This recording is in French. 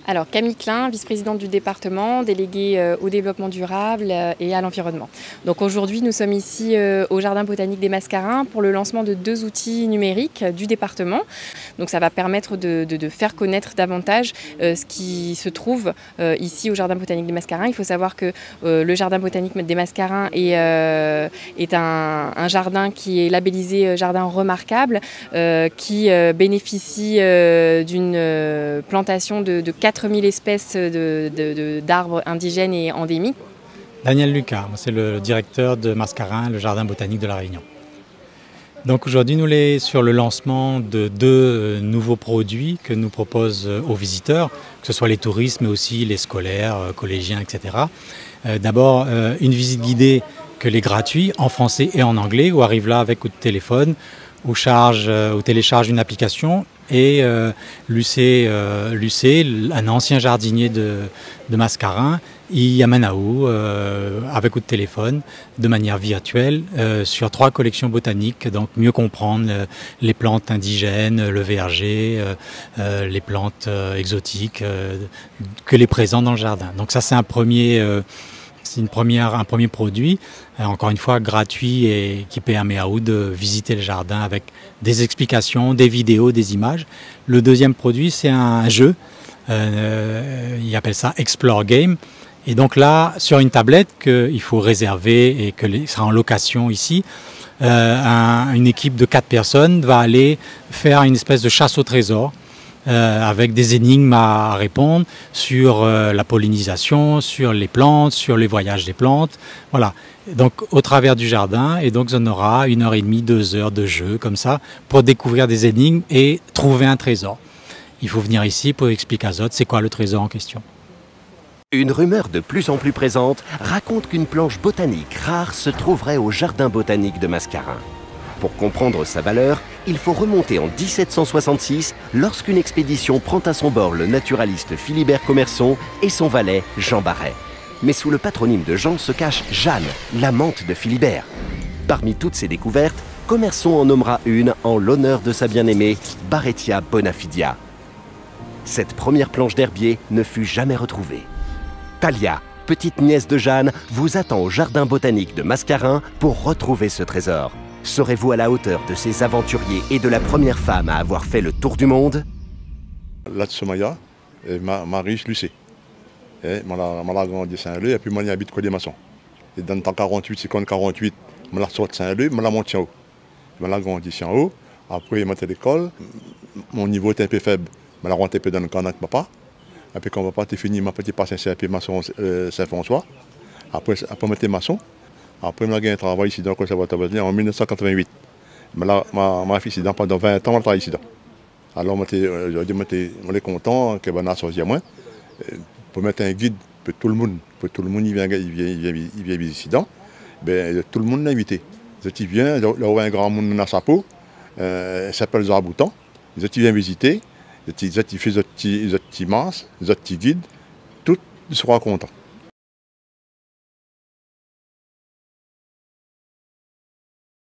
Alors Camille Klein, vice-présidente du département, déléguée au développement durable et à l'environnement. Donc aujourd'hui nous sommes ici au Jardin botanique des Mascarins pour le lancement de 2 outils numériques du département. Donc ça va permettre de faire connaître davantage ce qui se trouve ici au Jardin botanique des Mascarins. Il faut savoir que le Jardin botanique des Mascarins est un jardin qui est labellisé jardin remarquable, qui bénéficie d'une plantation de 4000 espèces d'arbres indigènes et endémiques. Daniel Lucas, c'est le directeur de Mascarin, le jardin botanique de La Réunion. Donc aujourd'hui, nous sommes sur le lancement de 2 nouveaux produits que nous proposons aux visiteurs, que ce soit les touristes, mais aussi les scolaires, collégiens, etc. D'abord, une visite guidée que les gratuits en français et en anglais, où arrive là avec votre téléphone, ou télécharge une application. Et Lucé, un ancien jardinier de Mascarin, il amène à vous avec votre téléphone de manière virtuelle sur 3 collections botaniques, donc mieux comprendre les plantes indigènes, le verger, les plantes exotiques que les présents dans le jardin. Donc ça c'est un premier produit, encore une fois gratuit et qui permet à vous de visiter le jardin avec des explications, des vidéos, des images. Le deuxième produit, c'est un jeu, il appelle ça Explore Game. Et donc là, sur une tablette qu'il faut réserver et que sera en location ici, une équipe de 4 personnes va aller faire une espèce de chasse au trésor. Avec des énigmes à répondre sur la pollinisation, sur les plantes, sur les voyages des plantes. Voilà. Donc au travers du jardin, et donc on aura 1h30, 2 heures de jeu comme ça pour découvrir des énigmes et trouver un trésor. Il faut venir ici pour expliquer à Zot c'est quoi le trésor en question. Une rumeur de plus en plus présente raconte qu'une planche botanique rare se trouverait au jardin botanique de Mascarin. Pour comprendre sa valeur, il faut remonter en 1766 lorsqu'une expédition prend à son bord le naturaliste Philibert Commerson et son valet Jean Barret. Mais sous le patronyme de Jean se cache Jeanne, l'amante de Philibert. Parmi toutes ces découvertes, Commerson en nommera une en l'honneur de sa bien-aimée Barretia Bonafidia. Cette première planche d'herbier ne fut jamais retrouvée. Talia, petite nièce de Jeanne, vous attend au jardin botanique de Mascarin pour retrouver ce trésor. Serez-vous à la hauteur de ces aventuriers et de la première femme à avoir fait le tour du monde? Latsumaya et Marie Lucé. Je suis grandi à Saint-Leu et puis je habite Côte des Maçons. Et dans le temps 48, je suis sorti de Saint-Leu, je suis monté en haut. Je suis grandi ici en haut. Après, je suis à l'école. Mon niveau était un peu faible. Je suis rentré un peu dans le camp avec papa. Et puis quand papa était fini, je suis passé un CAP maçon Saint-François. Après, je suis maçon. Après, je suis travaillé ici dans le conservatoire en 1988. Ma fille ici pendant 20 ans, je travaille ici. Alors, je suis content que je sois moi pour mettre un guide pour tout le monde. Pour tout le monde, il vient visiter ici. Ben, tout le monde est invité. Ils viennent, il y a un grand monde dans sa peau, il s'appelle Zaboutan. Ils viennent visiter, ils font des petits masses, des petits guides, tout le monde sera content.